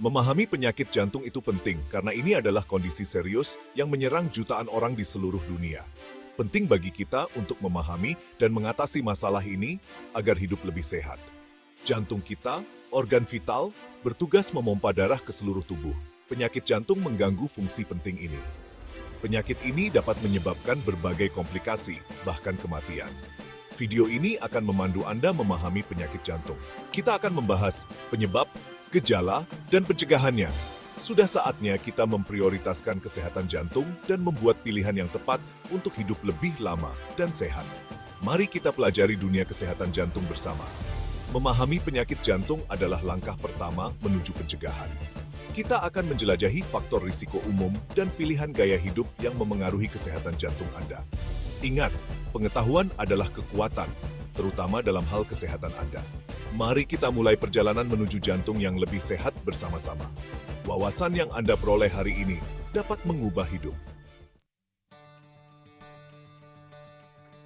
Memahami penyakit jantung itu penting karena ini adalah kondisi serius yang menyerang jutaan orang di seluruh dunia. Penting bagi kita untuk memahami dan mengatasi masalah ini agar hidup lebih sehat. Jantung kita, organ vital, bertugas memompa darah ke seluruh tubuh. Penyakit jantung mengganggu fungsi penting ini. Penyakit ini dapat menyebabkan berbagai komplikasi, bahkan kematian. Video ini akan memandu Anda memahami penyakit jantung. Kita akan membahas penyebab, gejala, dan pencegahannya. Sudah saatnya kita memprioritaskan kesehatan jantung dan membuat pilihan yang tepat untuk hidup lebih lama dan sehat. Mari kita pelajari dunia kesehatan jantung bersama. Memahami penyakit jantung adalah langkah pertama menuju pencegahan. Kita akan menjelajahi faktor risiko umum dan pilihan gaya hidup yang memengaruhi kesehatan jantung Anda. Ingat, pengetahuan adalah kekuatan, terutama dalam hal kesehatan Anda. Mari kita mulai perjalanan menuju jantung yang lebih sehat bersama-sama. Wawasan yang Anda peroleh hari ini dapat mengubah hidup.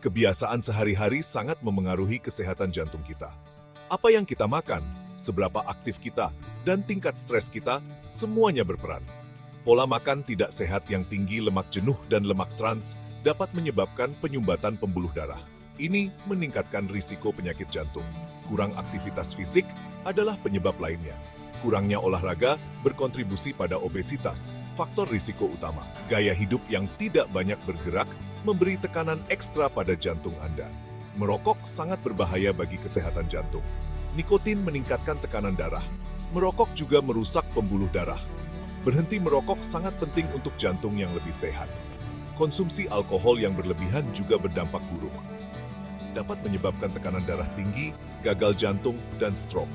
Kebiasaan sehari-hari sangat memengaruhi kesehatan jantung kita. Apa yang kita makan, seberapa aktif kita, dan tingkat stres kita, semuanya berperan. Pola makan tidak sehat yang tinggi lemak jenuh dan lemak trans dapat menyebabkan penyumbatan pembuluh darah. Ini meningkatkan risiko penyakit jantung. Kurang aktivitas fisik adalah penyebab lainnya. Kurangnya olahraga berkontribusi pada obesitas, faktor risiko utama. Gaya hidup yang tidak banyak bergerak memberi tekanan ekstra pada jantung Anda. Merokok sangat berbahaya bagi kesehatan jantung. Nikotin meningkatkan tekanan darah. Merokok juga merusak pembuluh darah. Berhenti merokok sangat penting untuk jantung yang lebih sehat. Konsumsi alkohol yang berlebihan juga berdampak buruk. Dapat menyebabkan tekanan darah tinggi, gagal jantung, dan stroke.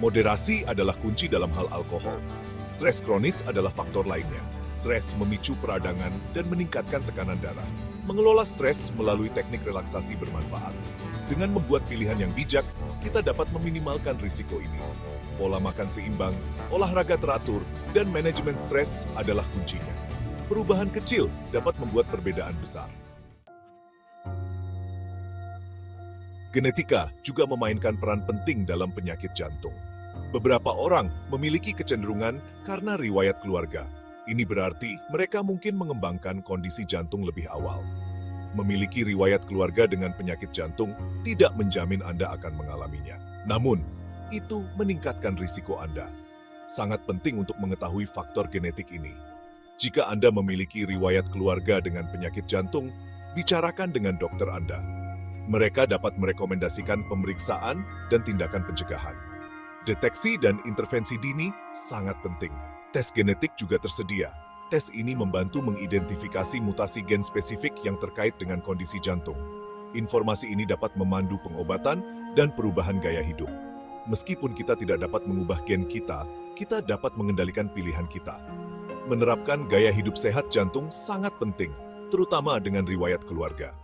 Moderasi adalah kunci dalam hal alkohol. Stres kronis adalah faktor lainnya. Stres memicu peradangan dan meningkatkan tekanan darah. Mengelola stres melalui teknik relaksasi bermanfaat. Dengan membuat pilihan yang bijak, kita dapat meminimalkan risiko ini. Pola makan seimbang, olahraga teratur, dan manajemen stres adalah kuncinya. Perubahan kecil dapat membuat perbedaan besar. Genetika juga memainkan peran penting dalam penyakit jantung. Beberapa orang memiliki kecenderungan karena riwayat keluarga. Ini berarti mereka mungkin mengembangkan kondisi jantung lebih awal. Memiliki riwayat keluarga dengan penyakit jantung tidak menjamin Anda akan mengalaminya. Namun, itu meningkatkan risiko Anda. Sangat penting untuk mengetahui faktor genetik ini. Jika Anda memiliki riwayat keluarga dengan penyakit jantung, bicarakan dengan dokter Anda. Mereka dapat merekomendasikan pemeriksaan dan tindakan pencegahan. Deteksi dan intervensi dini sangat penting. Tes genetik juga tersedia. Tes ini membantu mengidentifikasi mutasi gen spesifik yang terkait dengan kondisi jantung. Informasi ini dapat memandu pengobatan dan perubahan gaya hidup. Meskipun kita tidak dapat mengubah gen kita dapat mengendalikan pilihan kita. Menerapkan gaya hidup sehat jantung sangat penting, terutama dengan riwayat keluarga.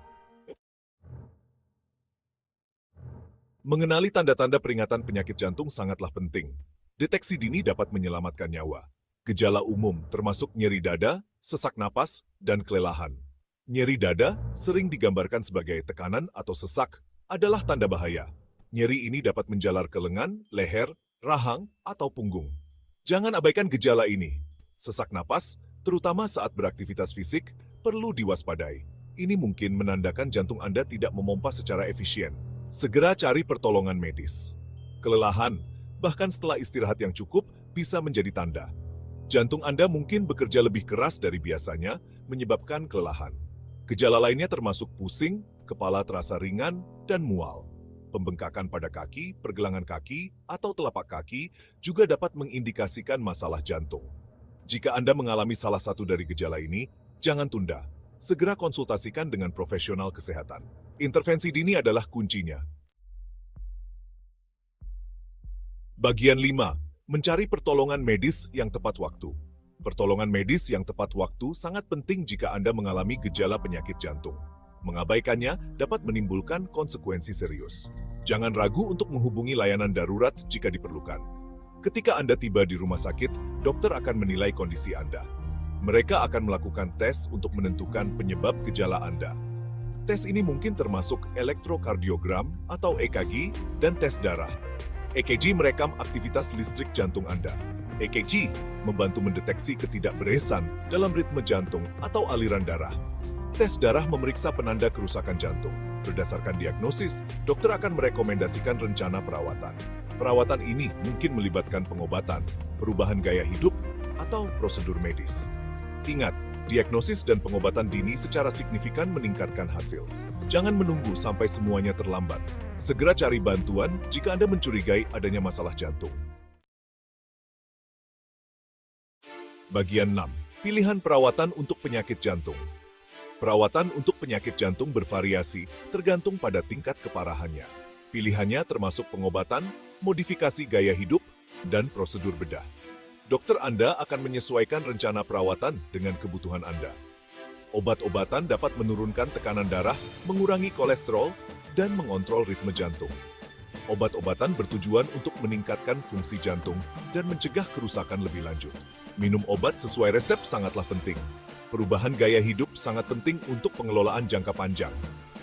Mengenali tanda-tanda peringatan penyakit jantung sangatlah penting. Deteksi dini dapat menyelamatkan nyawa. Gejala umum termasuk nyeri dada, sesak napas, dan kelelahan. Nyeri dada sering digambarkan sebagai tekanan atau sesak adalah tanda bahaya. Nyeri ini dapat menjalar ke lengan, leher, rahang, atau punggung. Jangan abaikan gejala ini. Sesak napas, terutama saat beraktivitas fisik, perlu diwaspadai. Ini mungkin menandakan jantung Anda tidak memompa secara efisien. Segera cari pertolongan medis. Kelelahan, bahkan setelah istirahat yang cukup, bisa menjadi tanda. Jantung Anda mungkin bekerja lebih keras dari biasanya, menyebabkan kelelahan. Gejala lainnya termasuk pusing, kepala terasa ringan, dan mual. Pembengkakan pada kaki, pergelangan kaki, atau telapak kaki juga dapat mengindikasikan masalah jantung. Jika Anda mengalami salah satu dari gejala ini, jangan tunda. Segera konsultasikan dengan profesional kesehatan. Intervensi dini adalah kuncinya. Bagian 5. Mencari pertolongan medis yang tepat waktu. Pertolongan medis yang tepat waktu sangat penting jika Anda mengalami gejala penyakit jantung. Mengabaikannya dapat menimbulkan konsekuensi serius. Jangan ragu untuk menghubungi layanan darurat jika diperlukan. Ketika Anda tiba di rumah sakit, dokter akan menilai kondisi Anda. Mereka akan melakukan tes untuk menentukan penyebab gejala Anda. Tes ini mungkin termasuk elektrokardiogram atau EKG dan tes darah. EKG merekam aktivitas listrik jantung Anda. EKG membantu mendeteksi ketidakberesan dalam ritme jantung atau aliran darah. Tes darah memeriksa penanda kerusakan jantung. Berdasarkan diagnosis, dokter akan merekomendasikan rencana perawatan. Perawatan ini mungkin melibatkan pengobatan, perubahan gaya hidup, atau prosedur medis. Ingat, diagnosis dan pengobatan dini secara signifikan meningkatkan hasil. Jangan menunggu sampai semuanya terlambat. Segera cari bantuan jika Anda mencurigai adanya masalah jantung. Bagian 6. Pilihan perawatan untuk penyakit jantung. Perawatan untuk penyakit jantung bervariasi tergantung pada tingkat keparahannya. Pilihannya termasuk pengobatan, modifikasi gaya hidup, dan prosedur bedah. Dokter Anda akan menyesuaikan rencana perawatan dengan kebutuhan Anda. Obat-obatan dapat menurunkan tekanan darah, mengurangi kolesterol, dan mengontrol ritme jantung. Obat-obatan bertujuan untuk meningkatkan fungsi jantung dan mencegah kerusakan lebih lanjut. Minum obat sesuai resep sangatlah penting. Perubahan gaya hidup sangat penting untuk pengelolaan jangka panjang.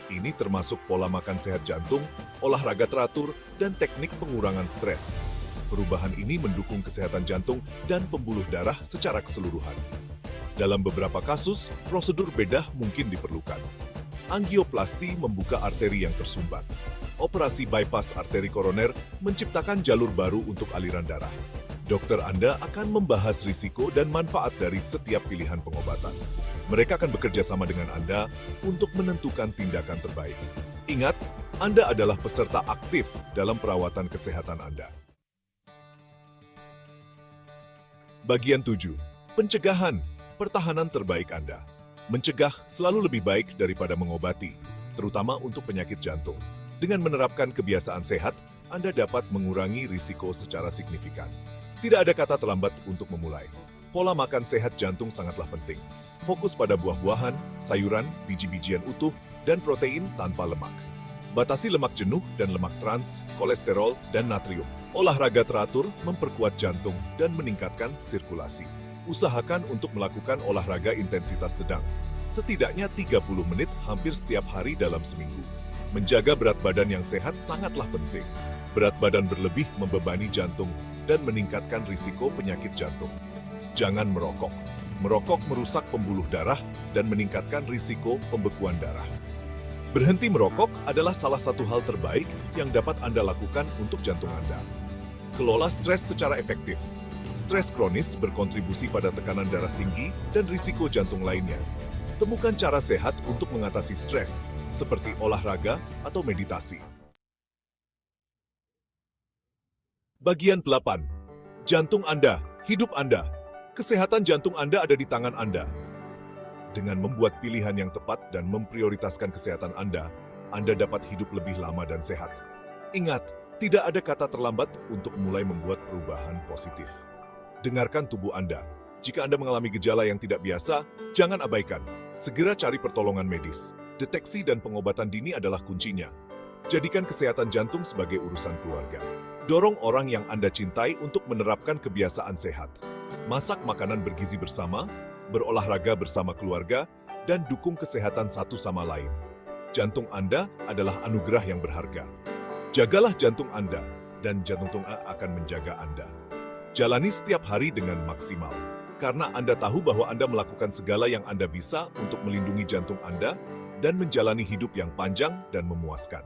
Ini termasuk pola makan sehat jantung, olahraga teratur, dan teknik pengurangan stres. Perubahan ini mendukung kesehatan jantung dan pembuluh darah secara keseluruhan. Dalam beberapa kasus, prosedur bedah mungkin diperlukan. Angioplasti membuka arteri yang tersumbat. Operasi bypass arteri koroner menciptakan jalur baru untuk aliran darah. Dokter Anda akan membahas risiko dan manfaat dari setiap pilihan pengobatan. Mereka akan bekerja sama dengan Anda untuk menentukan tindakan terbaik. Ingat, Anda adalah peserta aktif dalam perawatan kesehatan Anda. Bagian 7. Pencegahan, pertahanan terbaik Anda. Mencegah selalu lebih baik daripada mengobati, terutama untuk penyakit jantung. Dengan menerapkan kebiasaan sehat, Anda dapat mengurangi risiko secara signifikan. Tidak ada kata terlambat untuk memulai. Pola makan sehat jantung sangatlah penting. Fokus pada buah-buahan, sayuran, biji-bijian utuh, dan protein tanpa lemak. Batasi lemak jenuh dan lemak trans, kolesterol, dan natrium. Olahraga teratur memperkuat jantung dan meningkatkan sirkulasi. Usahakan untuk melakukan olahraga intensitas sedang. Setidaknya 30 menit hampir setiap hari dalam seminggu. Menjaga berat badan yang sehat sangatlah penting. Berat badan berlebih membebani jantung dan meningkatkan risiko penyakit jantung. Jangan merokok. Merokok merusak pembuluh darah dan meningkatkan risiko pembekuan darah. Berhenti merokok adalah salah satu hal terbaik yang dapat Anda lakukan untuk jantung Anda. Kelola stres secara efektif. Stres kronis berkontribusi pada tekanan darah tinggi dan risiko jantung lainnya. Temukan cara sehat untuk mengatasi stres, seperti olahraga atau meditasi. Bagian 8. Jantung Anda, hidup Anda. Kesehatan jantung Anda ada di tangan Anda. Dengan membuat pilihan yang tepat dan memprioritaskan kesehatan Anda dapat hidup lebih lama dan sehat. Ingat, tidak ada kata terlambat untuk mulai membuat perubahan positif. Dengarkan tubuh Anda. Jika Anda mengalami gejala yang tidak biasa, jangan abaikan. Segera cari pertolongan medis. Deteksi dan pengobatan dini adalah kuncinya. Jadikan kesehatan jantung sebagai urusan keluarga. Dorong orang yang Anda cintai untuk menerapkan kebiasaan sehat. Masak makanan bergizi bersama, berolahraga bersama keluarga, dan dukung kesehatan satu sama lain. Jantung Anda adalah anugerah yang berharga. Jagalah jantung Anda, dan jantung Anda akan menjaga Anda. Jalani setiap hari dengan maksimal. Karena Anda tahu bahwa Anda melakukan segala yang Anda bisa untuk melindungi jantung Anda dan menjalani hidup yang panjang dan memuaskan.